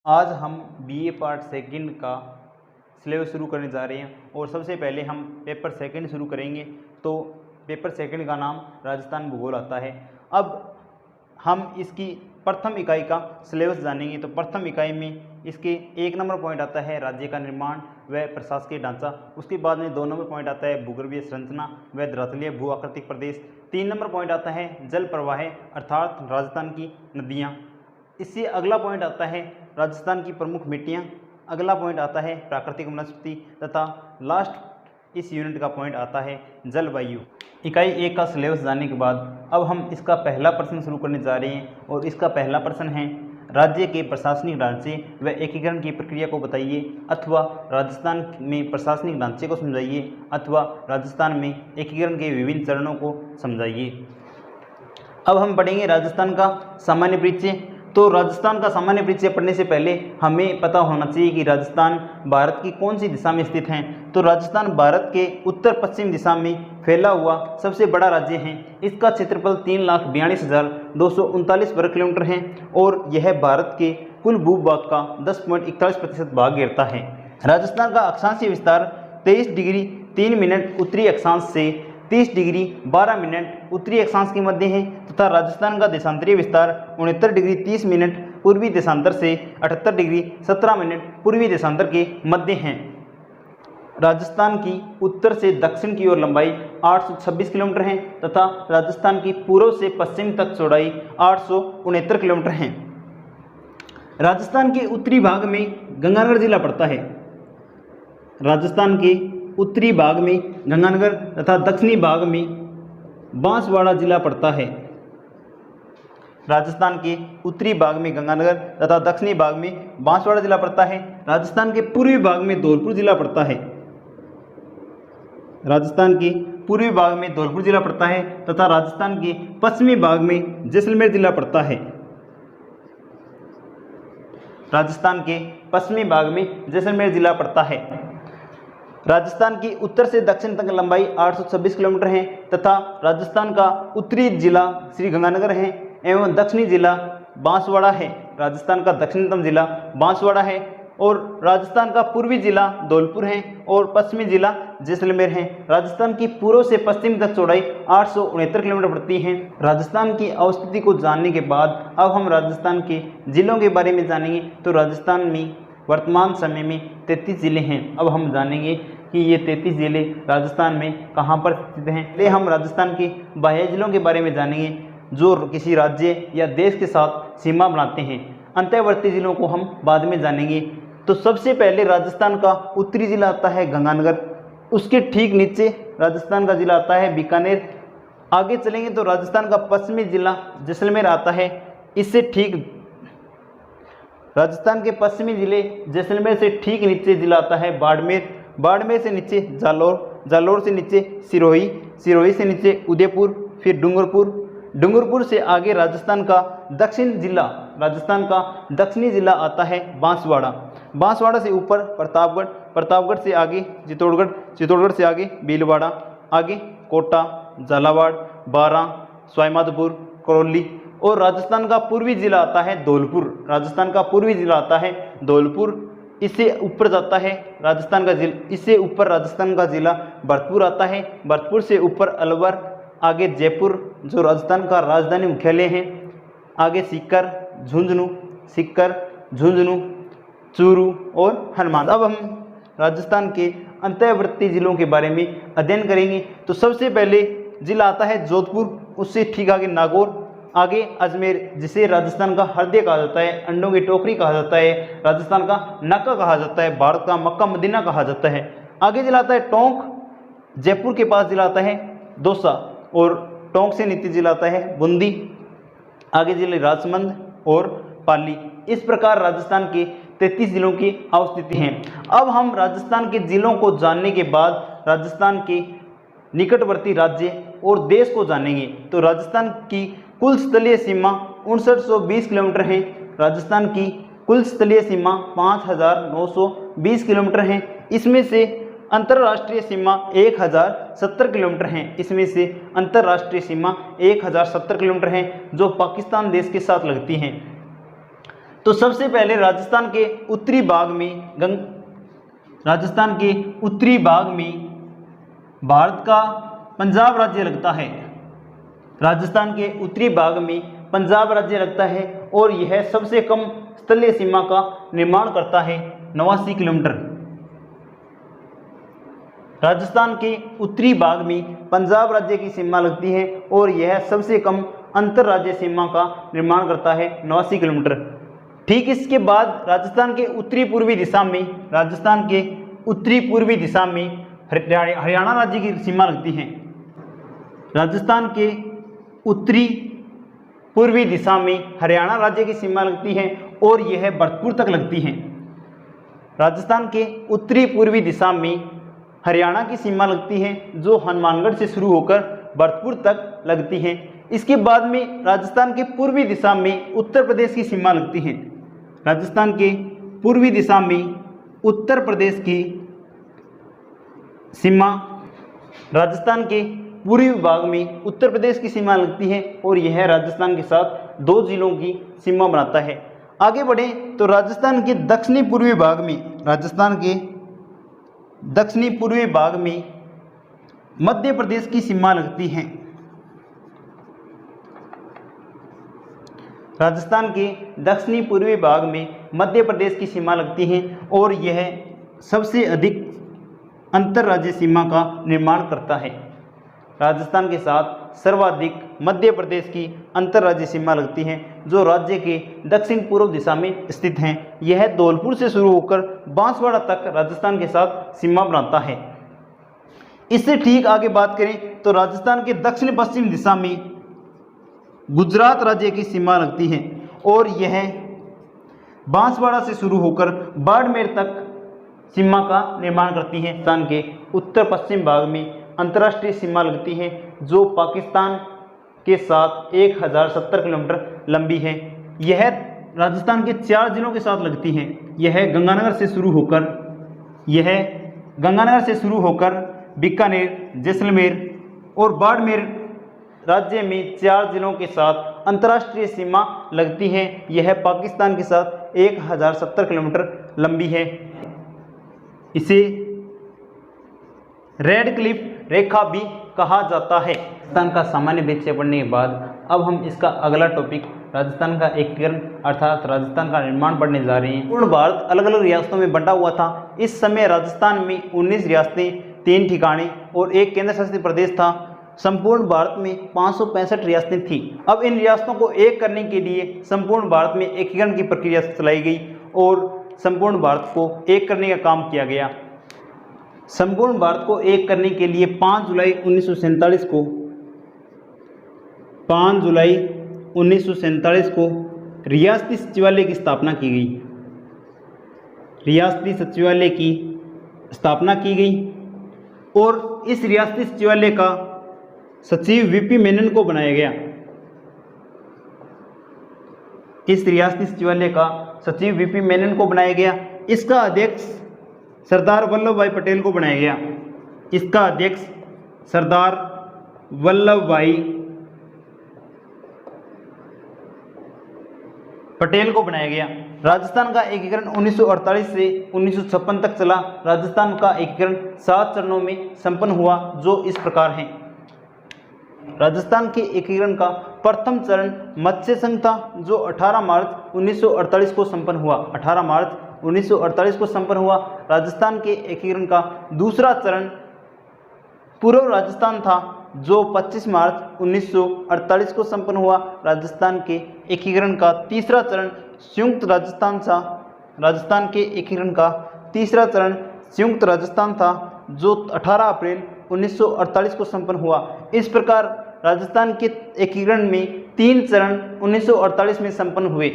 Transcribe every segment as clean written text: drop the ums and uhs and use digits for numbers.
आज हम BA part second का सिलेबस शुरू करने जा रहे हैं और सबसे पहले हम पेपर सेकंड शुरू करेंगे। तो पेपर सेकंड का नाम राजस्थान भूगोल आता है। अब हम इसकी प्रथम इकाई का सिलेबस जानेंगे। तो प्रथम इकाई में इसके 1 नंबर पॉइंट आता है राज्य का निर्माण व प्रशासकीय ढांचा। उसके बाद में 2 नंबर पॉइंट आता है भूगर्भीय संरचना व धरातलीय भू आकृतिक प्रदेश। 3 नंबर पॉइंट आता है जल प्रवाह अर्थात राजस्थान की नदियाँ। इससे अगला पॉइंट आता है राजस्थान की प्रमुख मिट्टियाँ। अगला पॉइंट आता है प्राकृतिक वनस्पति तथा लास्ट इस यूनिट का पॉइंट आता है जलवायु। इकाई 1 का सिलेबस जानने के बाद अब हम इसका पहला प्रश्न शुरू करने जा रहे हैं और इसका पहला प्रश्न है राज्य के प्रशासनिक ढांचे व एकीकरण की प्रक्रिया को बताइए अथवा राजस्थान में प्रशासनिक ढांचे को समझाइए अथवा राजस्थान में एकीकरण के विभिन्न चरणों को समझाइए। अब हम पढ़ेंगे राजस्थान का सामान्य परिचय। तो राजस्थान का सामान्य परिचय पढ़ने से पहले हमें पता होना चाहिए कि राजस्थान भारत की कौन सी दिशा में स्थित है। तो राजस्थान भारत के उत्तर पश्चिम दिशा में फैला हुआ सबसे बड़ा राज्य है। इसका क्षेत्रफल 3,42,239 वर्ग किलोमीटर है और यह भारत के कुल भूभाग का 10.41% भाग घेरता है। राजस्थान का अक्षांशीय विस्तार 23 डिग्री 3 मिनट उत्तरी अक्षांश से 30 डिग्री 12 मिनट उत्तरी अक्षांश के मध्य है तथा राजस्थान का देशांतरीय विस्तार 69 डिग्री 30 मिनट पूर्वी देशांतर से 78 डिग्री 17 मिनट पूर्वी देशांतर के मध्य है। राजस्थान की उत्तर से दक्षिण की ओर लंबाई 826 किलोमीटर है तथा राजस्थान की पूर्व से पश्चिम तक चौड़ाई 869 किलोमीटर है। राजस्थान के उत्तरी भाग में गंगानगर जिला पड़ता है। राजस्थान के उत्तरी भाग में गंगानगर तथा दक्षिणी भाग में बांसवाड़ा जिला पड़ता है। राजस्थान के उत्तरी भाग में गंगानगर तथा दक्षिणी भाग में बांसवाड़ा जिला पड़ता है। राजस्थान के पूर्वी भाग में धौलपुर जिला पड़ता है। राजस्थान के पूर्वी भाग में धौलपुर जिला पड़ता है तथा राजस्थान के पश्चिमी भाग में जैसलमेर जिला पड़ता है। राजस्थान के पश्चिमी भाग में जैसलमेर जिला पड़ता है। राजस्थान की उत्तर से दक्षिण तक लंबाई 826 किलोमीटर है तथा राजस्थान का उत्तरी जिला श्री गंगानगर है एवं दक्षिणी जिला बांसवाड़ा है। राजस्थान का दक्षिणतम जिला बांसवाड़ा है और राजस्थान का पूर्वी जिला धौलपुर है और पश्चिमी जिला जैसलमेर है। राजस्थान की पूर्व से पश्चिम तक चौड़ाई 869 किलोमीटर पड़ती है। राजस्थान की अवस्थिति को जानने के बाद अब हम राजस्थान के जिलों के बारे में जानेंगे। तो राजस्थान में वर्तमान समय में 33 जिले हैं। अब हम जानेंगे कि ये 33 जिले राजस्थान में कहाँ पर स्थित हैं। पहले हम राजस्थान के बाह्य जिलों के बारे में जानेंगे जो किसी राज्य या देश के साथ सीमा बनाते हैं। अंतर्वर्ती जिलों को हम बाद में जानेंगे। तो सबसे पहले राजस्थान का उत्तरी जिला आता है गंगानगर। उसके ठीक नीचे राजस्थान का जिला आता है बीकानेर। आगे चलेंगे तो राजस्थान का पश्चिमी जिला जैसलमेर आता है। इससे ठीक राजस्थान के पश्चिमी जिले जैसलमेर से ठीक नीचे जिला आता है बाड़मेर। बाड़मेर से नीचे जालौर, जालौर से नीचे सिरोही, सिरोही से नीचे उदयपुर, फिर डूंगरपुर, डूंगरपुर से आगे राजस्थान का दक्षिण जिला, राजस्थान का दक्षिणी जिला आता है बांसवाड़ा। बांसवाड़ा से ऊपर प्रतापगढ़, प्रतापगढ़ से आगे चित्तौड़गढ़, चित्तौड़गढ़ से आगे भीलवाड़ा, आगे कोटा, झालावाड़, बारां, सवाईमाधोपुर, करौली और राजस्थान का पूर्वी जिला आता है धौलपुर। राजस्थान का पूर्वी जिला आता है धौलपुर। इससे ऊपर जाता है राजस्थान का जिला, इससे ऊपर राजस्थान का जिला भरतपुर आता है। भरतपुर से ऊपर अलवर, आगे जयपुर जो राजस्थान का राजधानी मुख्यालय है, आगे सीकर, झुंझुनू, सीकर, झुंझुनू, चूरू और हनुमान। अब हम राजस्थान के अंतर्वर्ती जिलों के बारे में अध्ययन करेंगे। तो सबसे पहले जिला आता है जोधपुर, उससे ठीक आगे नागौर, आगे अजमेर जिसे राजस्थान का हृदय कहा जाता है, अंडों की टोकरी कहा जाता है, राजस्थान का नक्का कहा जाता है, भारत का मक्का मदीना कहा जाता है। आगे जिला आता है टोंक, जयपुर के पास जिला आता है दौसा और टोंक से नीचे जिला आता है बूंदी। आगे जिले राजसमंद और पाली। इस प्रकार राजस्थान के 33 जिलों की अवस्थिति हैं। अब हम राजस्थान के जिलों को जानने के बाद राजस्थान के निकटवर्ती राज्य और देश को जानेंगे। तो राजस्थान की कुल स्थलीय सीमा 5920 किलोमीटर है। राजस्थान की कुल स्थलीय सीमा 5920 किलोमीटर है। इसमें से अंतर्राष्ट्रीय सीमा 1070 किलोमीटर है। इसमें से अंतर्राष्ट्रीय सीमा 1070 किलोमीटर है जो पाकिस्तान देश के साथ लगती हैं। तो सबसे पहले राजस्थान के उत्तरी भाग में भारत का पंजाब राज्य लगता है। राजस्थान के उत्तरी भाग में पंजाब राज्य लगता है और यह सबसे कम स्थलीय सीमा का निर्माण करता है, 89 किलोमीटर। राजस्थान के उत्तरी भाग में पंजाब राज्य की सीमा लगती है और यह सबसे कम अंतर राज्य सीमा का निर्माण करता है, 89 किलोमीटर। ठीक इसके बाद राजस्थान के उत्तरी पूर्वी दिशा में हरियाणा राज्य की सीमा लगती है। राजस्थान के उत्तरी पूर्वी दिशा में हरियाणा राज्य की सीमा लगती है और यह भरतपुर तक लगती है। राजस्थान के उत्तरी पूर्वी दिशा में हरियाणा की सीमा लगती है जो हनुमानगढ़ से शुरू होकर भरतपुर तक लगती है। इसके बाद में राजस्थान के पूर्वी दिशा में उत्तर प्रदेश की सीमा लगती है। राजस्थान के पूर्वी दिशा में उत्तर प्रदेश की सीमा, राजस्थान के पूर्वी भाग में उत्तर प्रदेश की सीमा लगती है और यह राजस्थान के साथ 2 जिलों की सीमा बनाता है। आगे बढ़ें तो राजस्थान के दक्षिणी पूर्वी भाग में मध्य प्रदेश की सीमा लगती है। राजस्थान के दक्षिणी पूर्वी भाग में मध्य प्रदेश की सीमा लगती है और यह सबसे अधिक अंतर राज्य सीमा का निर्माण करता है। राजस्थान के साथ सर्वाधिक मध्य प्रदेश की अंतर राज्य सीमा लगती है जो राज्य के दक्षिण पूर्व दिशा में स्थित है। यह धौलपुर से शुरू होकर बांसवाड़ा तक राजस्थान के साथ सीमा बनाता है। इससे ठीक आगे बात करें तो राजस्थान के दक्षिण पश्चिम दिशा में गुजरात राज्य की सीमा लगती है और यह बांसवाड़ा से शुरू होकर बाड़मेर तक सीमा का निर्माण करती है। राजस्थान के उत्तर पश्चिम भाग में अंतर्राष्ट्रीय सीमा लगती है जो पाकिस्तान के साथ 1070 किलोमीटर लंबी है। यह राजस्थान के 4 जिलों के साथ लगती है। यह गंगानगर से शुरू होकर बीकानेर, जैसलमेर और बाड़मेर राज्य में 4 जिलों के साथ अंतर्राष्ट्रीय सीमा लगती है। यह पाकिस्तान के साथ 1070 किलोमीटर लंबी है। इसे रेड क्लिफ रेखा भी कहा जाता है। राजस्थान का सामान्य परिचय पढ़ने के बाद अब हम इसका अगला टॉपिक राजस्थान का एकीकरण अर्थात राजस्थान का निर्माण पढ़ने जा रहे हैं। पूर्ण भारत अलग अलग रियासतों में बंटा हुआ था। इस समय राजस्थान में 19 रियासतें, 3 ठिकाने और 1 केंद्र शासित प्रदेश था। संपूर्ण भारत में 565 रियासतें थीं। अब इन रियासतों को एक करने के लिए संपूर्ण भारत में एकीकरण की प्रक्रिया चलाई गई और संपूर्ण भारत को एक करने का काम किया गया। संपूर्ण भारत को एक करने के लिए 5 जुलाई 1947 को रियासती सचिवालय की स्थापना की गई। और इस रियासती सचिवालय का सचिव वीपी मेनन को बनाया गया। इसका अध्यक्ष सरदार वल्लभ भाई पटेल को बनाया गया। राजस्थान का एकीकरण 1948 से 1956 तक चला। राजस्थान का एकीकरण 7 चरणों में संपन्न हुआ जो इस प्रकार हैं। राजस्थान के एकीकरण का प्रथम चरण मत्स्य संघ था जो 18 मार्च 1948 को संपन्न हुआ। राजस्थान के एकीकरण का दूसरा चरण पूर्व राजस्थान था जो 25 मार्च 1948 को संपन्न हुआ। राजस्थान के एकीकरण का तीसरा चरण संयुक्त राजस्थान था जो 18 अप्रैल 1948 को संपन्न हुआ। इस प्रकार राजस्थान के एकीकरण में 3 चरण 1948 में संपन्न हुए।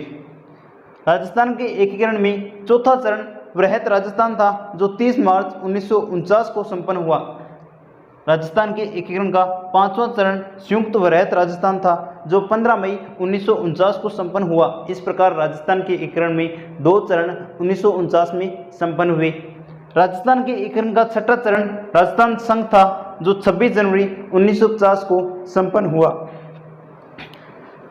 राजस्थान के एकीकरण में चौथा चरण वृहत राजस्थान था जो 30 मार्च 1949 को संपन्न हुआ। राजस्थान के एकीकरण का 5वां चरण संयुक्त वृहत राजस्थान था जो 15 मई 1949 को संपन्न हुआ। इस प्रकार राजस्थान के एकीकरण में 2 चरण 1949 में संपन्न हुए। राजस्थान के एकीकरण का 6वां चरण राजस्थान संघ था जो 26 जनवरी 1950 को संपन्न हुआ।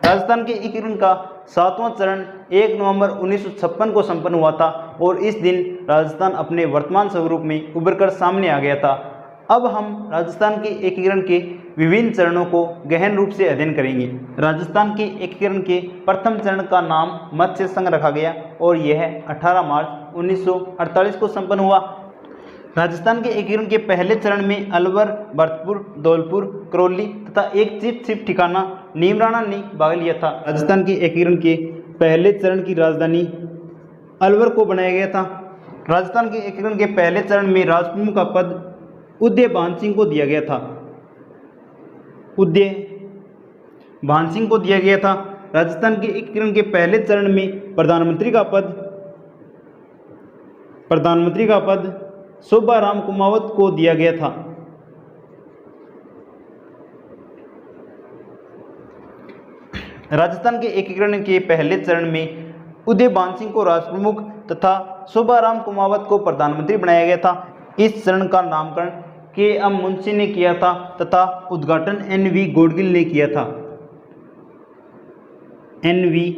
राजस्थान के एकीकरण का 7वां चरण 1 नवंबर 1956 को संपन्न हुआ था और इस दिन राजस्थान अपने वर्तमान स्वरूप में उभरकर सामने आ गया था। अब हम राजस्थान के एकीकरण के विभिन्न चरणों को गहन रूप से अध्ययन करेंगे। राजस्थान के एकीकरण के प्रथम चरण का नाम मत्स्य संघ रखा गया और यह 18 मार्च 1948 को संपन्न हुआ। राजस्थान के एकीकरण के पहले चरण में अलवर, भरतपुर, धौलपुर, करौली तथा एक चिप ठिकाना नीमराणा ने भाग लिया था। राजस्थान के एकीकरण के पहले चरण की राजधानी अलवर को बनाया गया था। राजस्थान के एकीकरण के पहले चरण में राजप्रमुख का पद उदय भान सिंह को दिया गया था। उदय भान सिंह को दिया गया था। राजस्थान के एकीकरण के पहले चरण में प्रधानमंत्री का पद शोभाराम कुमावत को दिया गया था। राजस्थान के एकीकरण के पहले चरण में उदय भान सिंह को राजप्रमुख तथा शोभाराम कुमावत को प्रधानमंत्री बनाया गया था। इस चरण का नामकरण के.एम. मुंशी ने किया था तथा उद्घाटन N.V. गोडगिल ने किया था। N.V.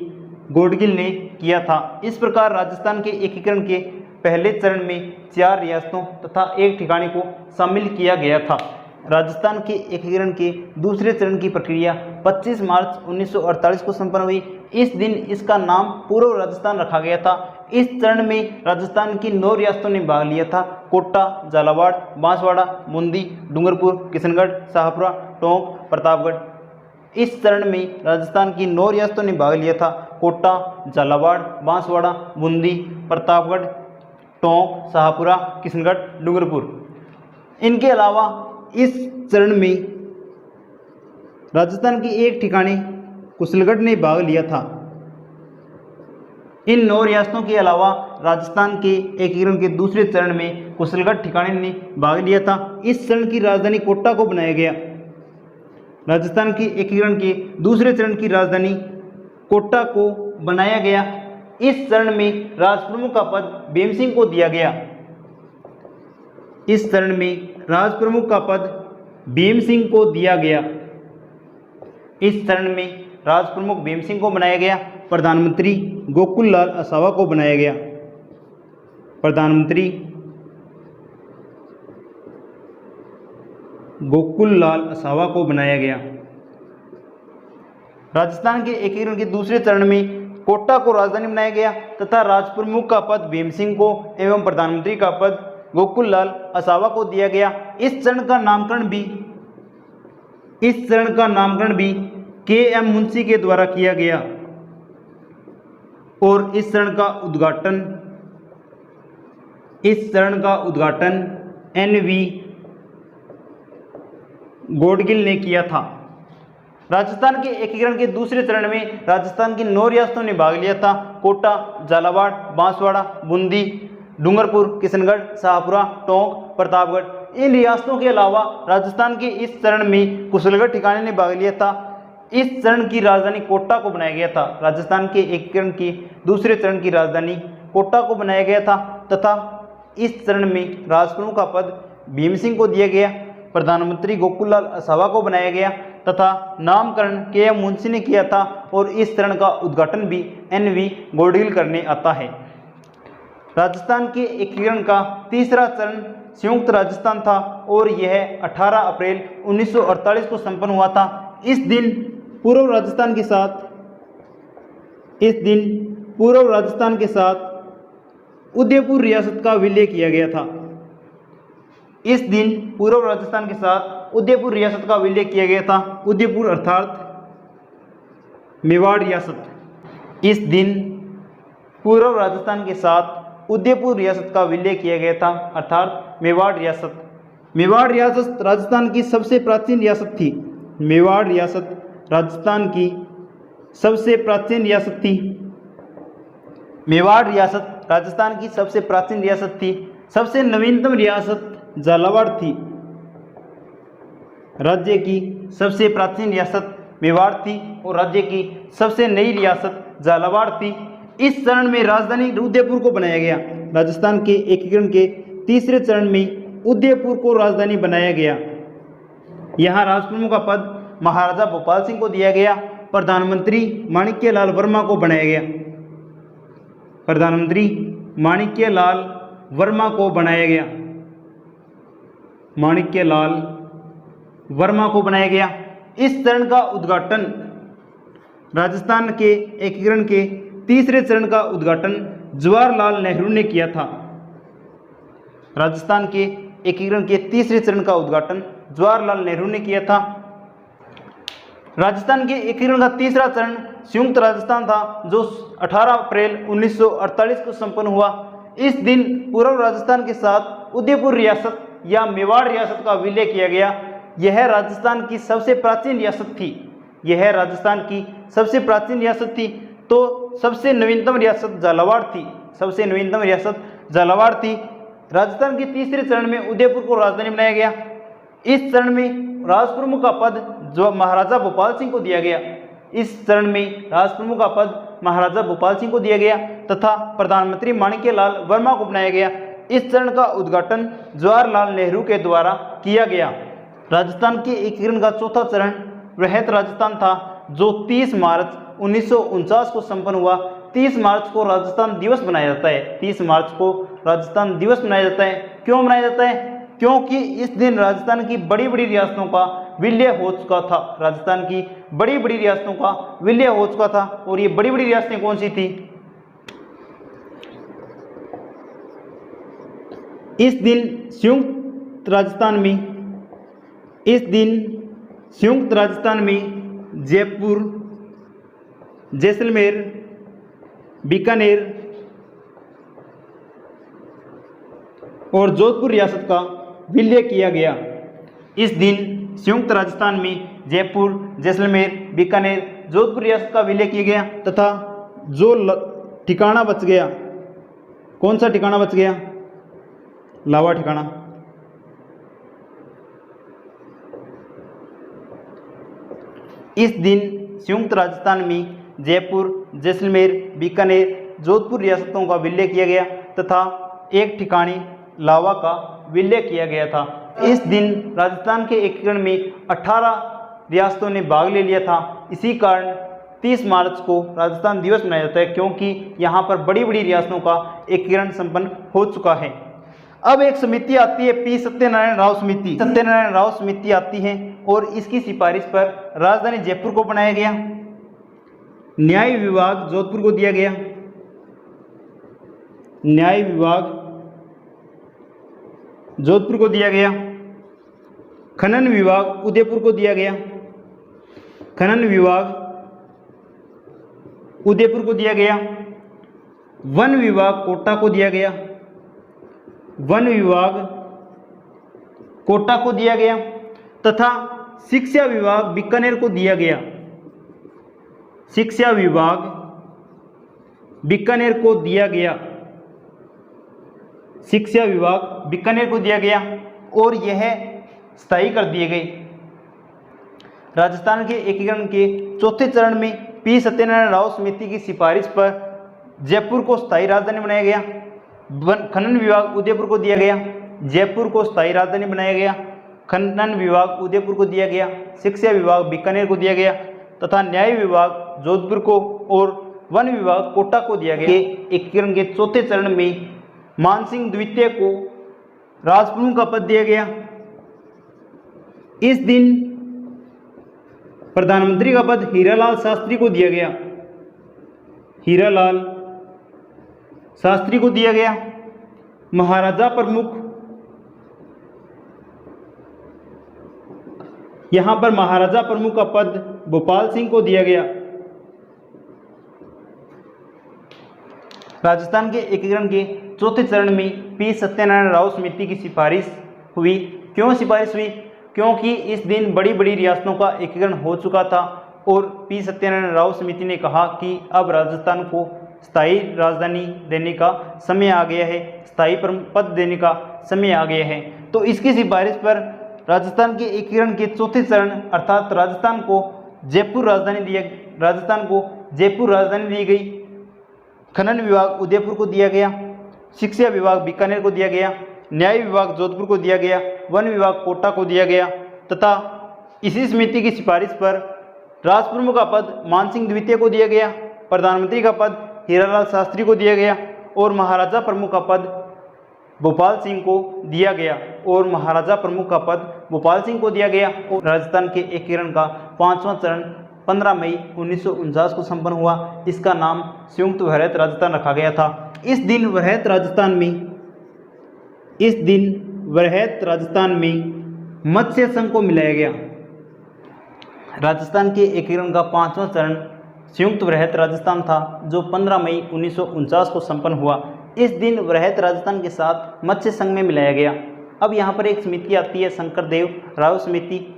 गोडगिल ने किया था। इस प्रकार राजस्थान के एकीकरण के पहले चरण में 4 रियासतों तथा एक ठिकाने को शामिल किया गया था। राजस्थान के एकीकरण के दूसरे चरण की प्रक्रिया 25 मार्च 1948 को संपन्न हुई। इस दिन इसका नाम पूर्व राजस्थान रखा गया था। इस चरण में राजस्थान की 9 रियासतों ने भाग लिया था। कोटा, झालावाड़, बांसवाड़ा, बूंदी, डूंगरपुर, किशनगढ़, शाहपुरा, टोंक, प्रतापगढ़। इस चरण में राजस्थान की 9 रियासतों ने भाग लिया था। कोटा, झालावाड़, बांसवाड़ा, बूंदी, प्रतापगढ़, टोंक, शाहपुरा, किशनगढ़, डूंगरपुर। इनके अलावा इस चरण में राजस्थान के एक ठिकाने कुशलगढ़ ने भाग लिया था। इन 9 रियासतों के अलावा राजस्थान के एकीकरण के दूसरे चरण में कुशलगढ़ ठिकाने ने भाग लिया था। इस चरण की राजधानी कोटा को बनाया गया। राजस्थान के एकीकरण के दूसरे चरण की राजधानी कोटा को बनाया गया। इस चरण में राजप्रमुख का पद भीम सिंह को दिया गया। इस चरण में राजप्रमुख का पद भीम सिंह को दिया गया। इस चरण में राजप्रमुख भीम सिंह को बनाया गया। प्रधानमंत्री गोकुल लाल असावा को बनाया गया। प्रधानमंत्री गोकुल लाल असावा को बनाया गया। राजस्थान के एकीकरण के दूसरे चरण में कोटा को राजधानी बनाया गया तथा राजप्रमुख का पद भीम सिंह को एवं प्रधानमंत्री का पद गोकुल लाल असावा को दिया गया। इस चरण का नामकरण भी के.एम. मुंशी के द्वारा किया गया और इस चरण का उद्घाटन N.V. गोडगिल ने किया था। राजस्थान के एकीकरण के दूसरे चरण में राजस्थान की 9 रियासतों ने भाग लिया था। कोटा, झालावाड़, बांसवाड़ा, बूंदी, डूंगरपुर, किशनगढ़, शाहपुरा, टोंक, प्रतापगढ़। इन रियासतों के अलावा राजस्थान के इस चरण में कुशलगढ़ ठिकाने ने भाग लिया था। इस चरण की राजधानी कोटा को बनाया गया था। राजस्थान के एकीकरण के दूसरे चरण की राजधानी कोटा को बनाया गया था तथा इस चरण में राजप्रमुख का पद भीम सिंह को दिया गया। प्रधानमंत्री गोकुललाल असावा को बनाया गया तथा नामकरण के.एम. मुंशी ने किया था और इस चरण का उद्घाटन भी N.V. गोडगिल करने आता है। राजस्थान के एकीकरण का तीसरा चरण संयुक्त राजस्थान था और यह 18 अप्रैल 1948 को संपन्न हुआ था। इस दिन पूर्व राजस्थान के साथ उदयपुर रियासत का विलय किया गया था। इस दिन पूर्व राजस्थान के साथ उदयपुर रियासत का विलय किया गया था। उदयपुर अर्थात मेवाड़ रियासत। इस दिन पूर्व राजस्थान के साथ उदयपुर रियासत का विलय किया गया था अर्थात मेवाड़ रियासत। मेवाड़ रियासत राजस्थान की सबसे प्राचीन रियासत थी। मेवाड़ रियासत राजस्थान की सबसे प्राचीन रियासत थी। मेवाड़ रियासत राजस्थान की सबसे प्राचीन रियासत थी। सबसे नवीनतम रियासत झालावाड़ थी। राज्य की सबसे प्राचीन रियासत मेवाड़ थी और राज्य की सबसे नई रियासत झालावाड़ थी। इस चरण में राजधानी उदयपुर को बनाया गया। राजस्थान के एकीकरण के तीसरे चरण में उदयपुर को राजधानी बनाया गया। यहाँ राजप्रमुख का पद महाराजा भोपाल सिंह को दिया गया प्रधानमंत्री माणिक्यलाल वर्मा को बनाया गया। प्रधानमंत्री माणिक्यलाल वर्मा को बनाया गया। माणिक्यलाल वर्मा को बनाया गया। इस चरण का उद्घाटन राजस्थान के एकीकरण के तीसरे चरण का उद्घाटन जवाहरलाल नेहरू ने किया था। राजस्थान के एकीकरण के तीसरे चरण का उद्घाटन जवाहरलाल नेहरू ने किया था। राजस्थान के एकीकरण का तीसरा चरण संयुक्त राजस्थान था, जो 18 अप्रैल 1948 को संपन्न हुआ। इस दिन पूर्व राजस्थान के साथ उदयपुर रियासत या मेवाड़ रियासत का विलय किया गया। यह राजस्थान की सबसे प्राचीन रियासत थी। यह राजस्थान की सबसे प्राचीन रियासत थी। तो सबसे नवीनतम रियासत झालावाड़ थी। सबसे नवीनतम रियासत झालावाड़ थी। राजस्थान के तीसरे चरण में उदयपुर को राजधानी बनाया गया। इस चरण में राजप्रमुख का पद जो महाराजा भोपाल सिंह को दिया गया। इस चरण में राजप्रमुख का पद महाराजा भोपाल सिंह को दिया गया तथा प्रधानमंत्री माणिक्यलाल वर्मा को बनाया गया। इस चरण का उद्घाटन जवाहरलाल नेहरू के द्वारा किया गया। राजस्थान के एकीकरण का चौथा चरण वृहत राजस्थान था, जो 30 मार्च 1949 को संपन्न हुआ। 30 मार्च को राजस्थान दिवस मनाया जाता है। 30 मार्च को राजस्थान दिवस मनाया जाता है। क्यों मनाया जाता है? क्योंकि इस दिन राजस्थान की बड़ी बड़ी रियासतों का विलय हो चुका था। राजस्थान की बड़ी बड़ी रियासतों का विलय हो चुका था। और ये बड़ी बड़ी रियासतें कौन सी थी? इस दिन संयुक्त राजस्थान में जयपुर, जैसलमेर, बीकानेर और जोधपुर रियासत का विलय किया गया। इस दिन संयुक्त राजस्थान में जयपुर, जैसलमेर, बीकानेर, जोधपुर रियासत का विलय किया गया तथा जो ठिकाना बच गया, कौन सा ठिकाना बच गया? लावा ठिकाना। इस दिन संयुक्त राजस्थान में जयपुर, जैसलमेर, बीकानेर, जोधपुर रियासतों का विलय किया गया तथा एक ठिकाने लावा का विलय किया गया था। इस दिन राजस्थान के एकीकरण में 18 रियासतों ने भाग ले लिया था। इसी कारण 30 मार्च को राजस्थान दिवस मनाया जाता है, क्योंकि यहाँ पर बड़ी बड़ी रियासतों का एकीकरण संपन्न हो चुका है। अब एक समिति आती है, पी सत्यनारायण राव समिति। सत्यनारायण राव समिति आती है और इसकी सिफारिश पर राजधानी जयपुर को बनाया गया। न्याय विभाग जोधपुर को दिया गया। न्याय विभाग जोधपुर को दिया गया। खनन विभाग उदयपुर को दिया गया। खनन विभाग उदयपुर को दिया गया। वन विभाग कोटा को दिया गया। वन विभाग कोटा को दिया गया तथा शिक्षा विभाग बीकानेर को दिया गया। शिक्षा विभाग बीकानेर को दिया गया। शिक्षा विभाग बीकानेर को दिया गया और यह स्थायी कर दिए गए। राजस्थान के एकीकरण के चौथे चरण में पी सत्यनारायण राव समिति की सिफारिश पर जयपुर को स्थायी राजधानी बनाया गया। खनन विभाग उदयपुर को दिया गया। जयपुर को स्थायी राजधानी बनाया गया। खनन विभाग उदयपुर को दिया गया। शिक्षा विभाग बीकानेर को दिया गया तथा न्याय विभाग जोधपुर को और वन विभाग कोटा को दिया गया। एकीकरण के चौथे चरण में मानसिंह द्वितीय को राजप्रमुख का पद दिया गया। इस दिन प्रधानमंत्री का पद हीरालाल शास्त्री को दिया गया। हीरालाल शास्त्री को दिया गया। महाराजा प्रमुख, यहां पर महाराजा प्रमुख का पद भोपाल सिंह को दिया गया। राजस्थान के एकीकरण के चौथे चरण में पी सत्यनारायण राव समिति की सिफारिश हुई। क्यों सिफारिश हुई? क्योंकि इस दिन बड़ी बड़ी रियासतों का एकीकरण हो चुका था और पी सत्यनारायण राव समिति ने कहा कि अब राजस्थान को स्थायी राजधानी देने का समय आ गया है, स्थायी पद देने का समय आ गया है। तो इसकी सिफारिश पर राजस्थान के एकीकरण के चौथे चरण अर्थात राजस्थान को जयपुर राजधानी दी गई। खनन विभाग उदयपुर को दिया गया। शिक्षा विभाग बीकानेर को दिया गया। न्याय विभाग जोधपुर को दिया गया। वन विभाग कोटा को दिया गया तथा इसी समिति की सिफारिश पर राजप्रमुख का पद मानसिंह द्वितीय को दिया गया, प्रधानमंत्री का पद हीरालाल शास्त्री को दिया गया और महाराजा प्रमुख का पद भोपाल सिंह को दिया गया और राजस्थान के एकीकरण का 5वां चरण 15 मई 1949 को संपन्न हुआ। इसका नाम संयुक्त वृहत राजस्थान रखा गया था। इस दिन वृहत राजस्थान में मत्स्य संघ को मिलाया गया। राजस्थान के एकीकरण का 5वां चरण संयुक्त वृहत राजस्थान था जो 15 मई 1949 को संपन्न हुआ। इस दिन वृहत राजस्थान के साथ मत्स्य संघ में मिलाया गया। अब यहाँ पर एक समिति आती है, शंकरदेव राव समिति।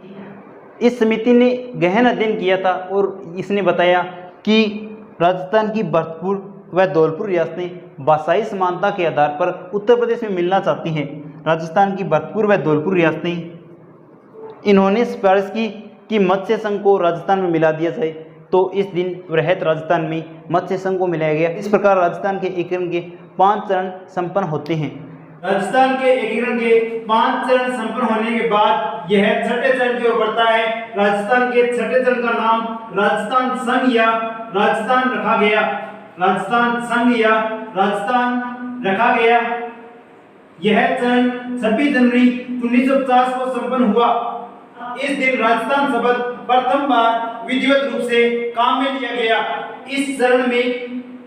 इस समिति ने गहन अध्ययन किया था और इसने बताया कि राजस्थान की भरतपुर व धौलपुर रियासतें भाषाई समानता के आधार पर उत्तर प्रदेश में मिलना चाहती हैं। राजस्थान की भरतपुर व धौलपुर रियासतें इन्होंने सिफारिश की कि मत्स्य संघ को राजस्थान में मिला दिया जाए, तो इस दिन वृहत राजस्थान में मत्स्य संघ को मिलाया गया। इस प्रकार राजस्थान के एकीकरण के 5 चरण संपन्न होते हैं। राजस्थान के एकीकरण के 5 चरण संपन्न होने के बाद यह छठे चरण की ओर बढ़ता है। राजस्थान के छठे चरण का नाम राजस्थान संघ या राजस्थान रखा गया। यह चरण 26 जनवरी 1950 को संपन्न हुआ। इस दिन राजस्थान शब्द प्रथम बार विधिवत रूप से काम में लिया गया। इस चरण में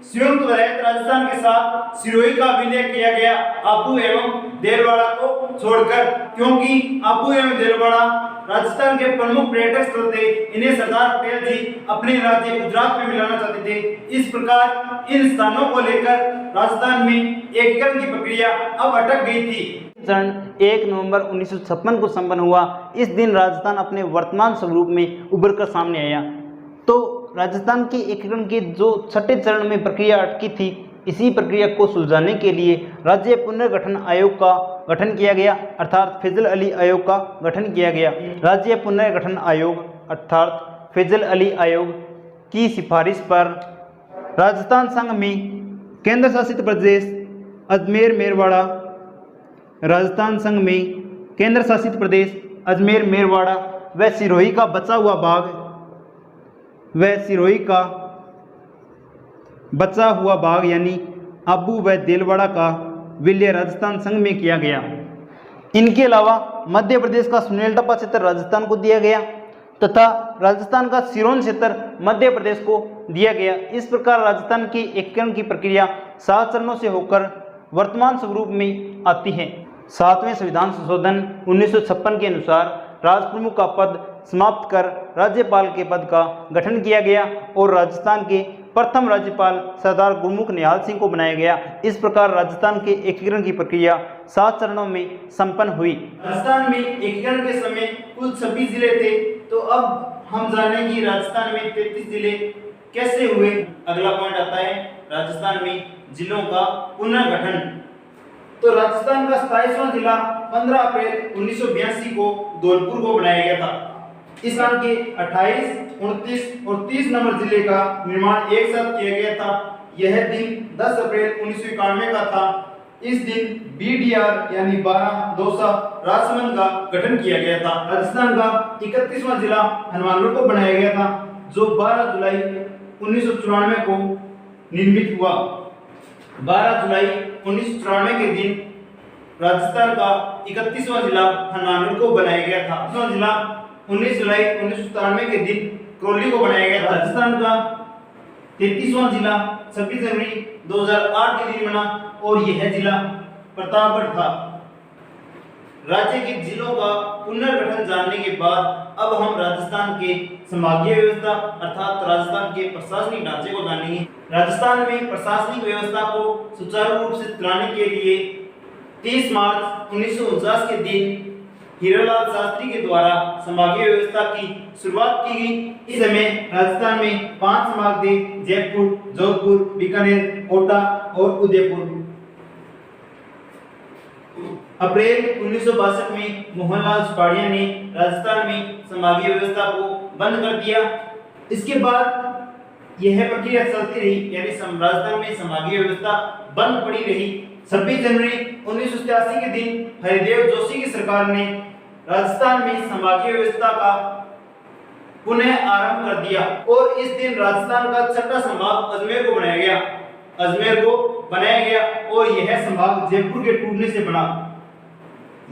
संयुक्त वृहत राजस्थान के साथ सिरोही का विलय किया गया, आबू एवं देलवाड़ा को छोड़कर, क्योंकि आबू एवं देलवाड़ा राजस्थान के प्रमुख पर्यटक स्थल थे। इन्हें सरदार पटेल जी अपने राज्य गुजरात में मिलाना चाहते थे। इस प्रकार इन स्थानों को लेकर राजस्थान में एकीकरण की प्रक्रिया अब अटक गई थी। चरण 1 नवंबर 1956 को संपन्न हुआ। इस दिन राजस्थान अपने वर्तमान स्वरूप में उभरकर सामने आया। तो राजस्थान के एकीकरण के जो छठे चरण में प्रक्रिया अटकी थी, इसी प्रक्रिया को सुलझाने के लिए राज्य पुनर्गठन आयोग का गठन किया गया, अर्थात फैजल अली आयोग का गठन किया गया। राज्य पुनर्गठन आयोग अर्थात फैजल अली आयोग की सिफारिश पर राजस्थान संघ में केंद्र शासित प्रदेश अजमेर मेरवाड़ा, राजस्थान संघ में केंद्र शासित प्रदेश अजमेर मेरवाड़ा व सिरोही का बचा हुआ भाग यानी आबू व देलवाड़ा का विलय राजस्थान संघ में किया गया। इनके अलावा मध्य प्रदेश का सुनेलटापा क्षेत्र राजस्थान को दिया गया तथा राजस्थान का सिरोंज क्षेत्र मध्य प्रदेश को दिया गया। इस प्रकार राजस्थान की एकीकरण की प्रक्रिया 7 चरणों से होकर वर्तमान स्वरूप में आती है। 7वें संविधान संशोधन 1956 के अनुसार राजप्रमुख का पद समाप्त कर राज्यपाल के पद का गठन किया गया और राजस्थान के प्रथम राज्यपाल सरदार गुरमुख निहाल सिंह को बनाया गया। इस प्रकार राजस्थान के एकीकरण की प्रक्रिया 7 चरणों में संपन्न हुई। राजस्थान में एकीकरण के समय कुल 26 जिले थे, तो अब हम जानेंगे कि राजस्थान में 33 जिले कैसे हुए। अगला पॉइंट आता है राजस्थान में जिलों का पुनर्गठन। तो राजस्थान का 27वां जिला 15 अप्रैल 1982 को धौलपुर को बनाया गया था। इस साल के 28, 29 और 30 नंबर जिले का निर्माण एक साथ किया गया था। यह दिन 10 अप्रैल 1991 का था। इस दिन BDR यानी 12 दौसा राजसमंद का गठन किया गया था। राजस्थान का 31वां जिला हनुमानगढ़ को बनाया गया था जो 12 जुलाई 1994 को निर्मित हुआ। 12 जुलाई 1994 के दिन राजस्थान का 31वां जिला हनुमानगढ़ को बनाया गया था। 31वां जिला 19 जुलाई 1997 के दिन करौली को बनाया गया था। राजस्थान का 33वां जिला 26 जनवरी 2008 के दिन बना और यह जिला प्रतापगढ़ था। राज्य के जिलों का पुनर्गठन जानने के बाद अब हम राजस्थान के संभागीय व्यवस्था अर्थात राजस्थान के प्रशासनिक ढांचे को जानेंगे। राजस्थान में प्रशासनिक व्यवस्था को सुचारू रूप से चलाने के लिए 30 मार्च 1949 के दिन हीरालाल शास्त्री के द्वारा संभागीय व्यवस्था की शुरुआत की गई। इस समय राजस्थान में 5 संभाग थे: जयपुर, जोधपुर, बीकानेर, कोटा और उदयपुर। अप्रैल 1962 में मोहनलाल सुपाड़िया ने राजस्थान में संभागीय व्यवस्था को बंद कर दिया। इसके बाद यह प्रक्रिया चलती रही, यानी राजस्थान में संभागीय व्यवस्था बंद पड़ी रही। 26 जनवरी 1987 के दिन हरिदेव जोशी की सरकार ने राजस्थान में संभागीय व्यवस्था का पुनः आरंभ कर दिया और इस दिन राजस्थान का छठा संभाग अजमेर को बनाया गया। अजमेर को बनाया गया और यह संभाग जयपुर के टूटने से बना।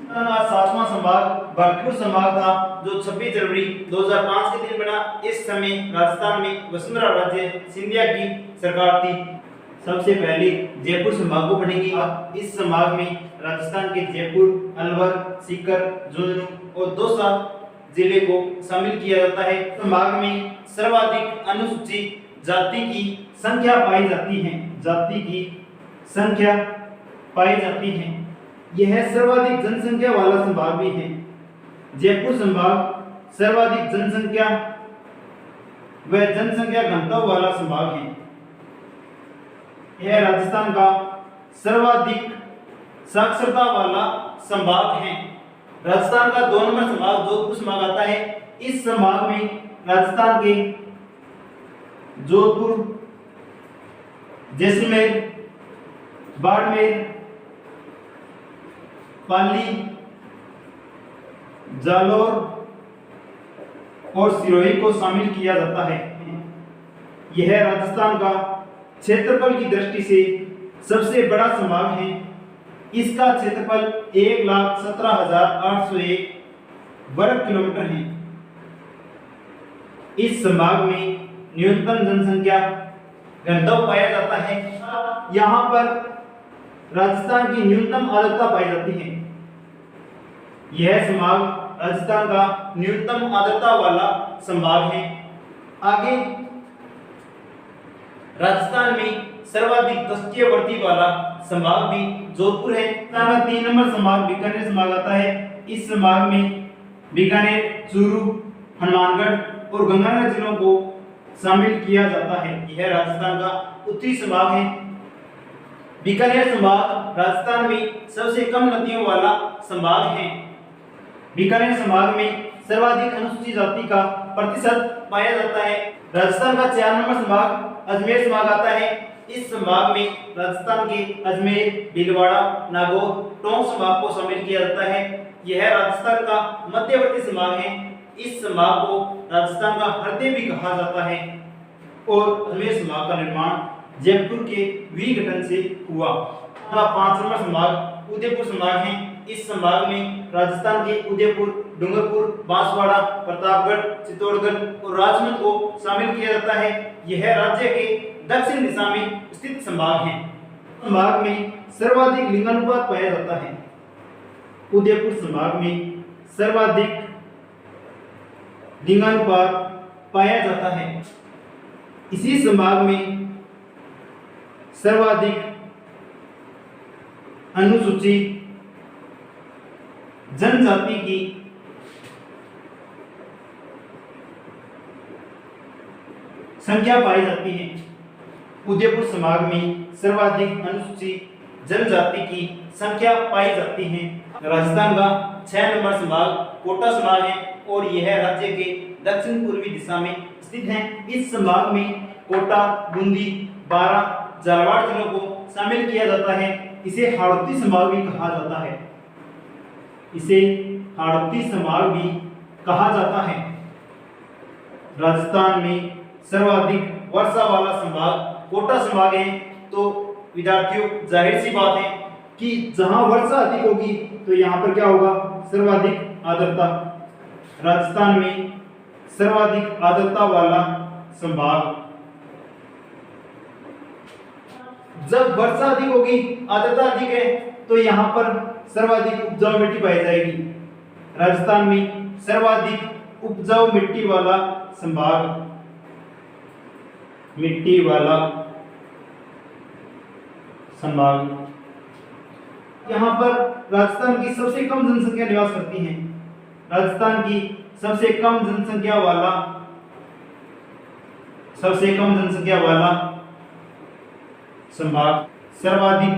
सातवां संभाग भरतपुर संभाग था जो 26 जनवरी 2005 के दिन बना। इस समय राजस्थान में वसुंधरा राज्य सिंधिया की सरकार थी। सबसे पहले जयपुर संभाग को पढ़ेंगे। इस संभाग में राजस्थान के जयपुर, अलवर, सीकर, झुंझुनू और दौसा जिले को शामिल किया जाता है। संभाग में सर्वाधिक अनुसूचित जाति की संख्या पाई जाती है। जाति की संख्या पाई जाती है। यह सर्वाधिक जनसंख्या वाला संभाग भी है। जयपुर संभाग सर्वाधिक जनसंख्या व जनसंख्या घनत्व वाला संभाग है। यह राजस्थान का सर्वाधिक साक्षरता वाला संभाग है। राजस्थान का 2 नंबर संभाग जोधपुर संभाग आता है। इस संभाग में राजस्थान के जोधपुर, जैसलमेर, बाड़मेर, पाली, जालौर और सिरोही को शामिल किया जाता है। यह राजस्थान का क्षेत्रफल की दृष्टि से सबसे बड़ा संभाग है। इसका क्षेत्रफल 1,17,801 वर्ग किलोमीटर है। इस संभाग में न्यूनतम जनसंख्या घनत्व पाया जाता है। यहाँ पर राजस्थान की न्यूनतम आर्द्रता पाई जाती है। यह संभाग राजस्थान का न्यूनतम आर्द्रता वाला संभाग है। आगे राजस्थान में सर्वाधिक तटीयवर्ती वाला संभाग भी जोधपुर है। 3 नंबर संभाग बीकानेर संभाग आता है। इस संभाग में बीकानेर, चूरू, हनुमानगढ़ और गंगानगर जिलों को शामिल किया जाता है। यह राजस्थान का उत्तरी संभाग है। बीकानेर संभाग राजस्थान में सबसे कम नदियों वाला संभाग है। बीकानेर संभाग में सर्वाधिक अनुसूचित जाति का प्रतिशत पाया जाता है। राजस्थान का 4 नंबर संभाग अजमेर संभाग आता है। इस संभाग में राजस्थान के अजमेर, भीलवाड़ा, नागौर, टोंक संभाग को शामिल किया जाता है। यह राजस्थान का मध्यवर्ती संभाग है। इस संभाग को राजस्थान का हृदय भी कहा जाता है और अजमेर संभाग का निर्माण जयपुर के विघटन से हुआ। 5 नंबर संभाग उदयपुर संभाग है। इस संभाग में राजस्थान के उदयपुर, डूंगरपुर, बांसवाड़ा, प्रतापगढ़, चित्तौड़गढ़ और राजमंद को शामिल किया जाता है। यह राज्य के दक्षिण दिशा में स्थित संभाग है। संभाग में सर्वाधिक लिंगानुपात पाया जाता है। उदयपुर संभाग में सर्वाधिक लिंगानुपात पाया जाता है। इसी संभाग में सर्वाधिक अनुसूचित जनजाति की संख्या पाई जाती है। उदयपुर संभाग में सर्वाधिक अनुसूचित जनजाति की संख्या पाई जाती है। राजस्थान का 6 नंबर संभाग कोटा संभाग है और यह राज्य के दक्षिण पूर्वी दिशा में स्थित है। इस संभाग में कोटा, बूंदी, बारा, झालावाड़ जिलों को शामिल किया जाता है। इसे हाड़ौती संभाग भी कहा जाता है। इसे हाड़ौती संभाग भी कहा जाता है। राजस्थान में सर्वाधिक वर्षा वाला संभाग कोटा संभाग है। तो विद्यार्थियों, जाहिर सी बात है कि जहां वर्षा अधिक होगी तो यहाँ पर क्या होगा, सर्वाधिक आर्द्रता। राजस्थान में सर्वाधिक आर्द्रता वाला संभाग। जब वर्षा अधिक होगी, आर्द्रता अधिक है, तो यहाँ पर सर्वाधिक उपजाऊ मिट्टी पाई जाएगी। राजस्थान में सर्वाधिक उपजाऊ मिट्टी वाला संभाग, मिट्टी वाला संभाग। यहाँ पर राजस्थान की सबसे कम जनसंख्या निवास करती है। राजस्थान की सबसे कम जनसंख्या वाला संभाग, सर्वाधिक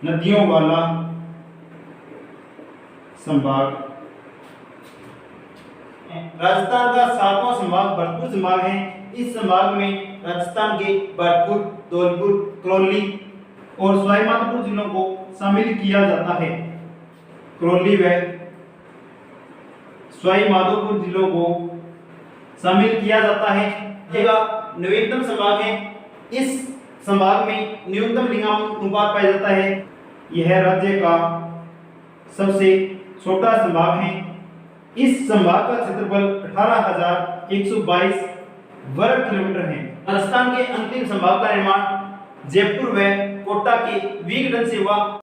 नदियों वाला संभाग। राजस्थान का 7वां संभाग भरतपुर संभाग है। इस संभाग में राजस्थान के भरतपुर, धौलपुर, करौली और सवाईमाधोपुर जिलों को शामिल किया जाता है। करौली व सवाईमाधोपुर जिलों को शामिल किया जाता है। यह नवीनतम संभाग है। इस संभाग में न्यूनतम लिंगानुपात पाया जाता है। यह राज्य का सबसे छोटा संभाग है। इस संभाग का क्षेत्रफल 18,122 वर्ग किलोमीटर है। राजस्थान के अंतिम संभाग का निर्माण जयपुर व कोटा के विघटन से हुआ।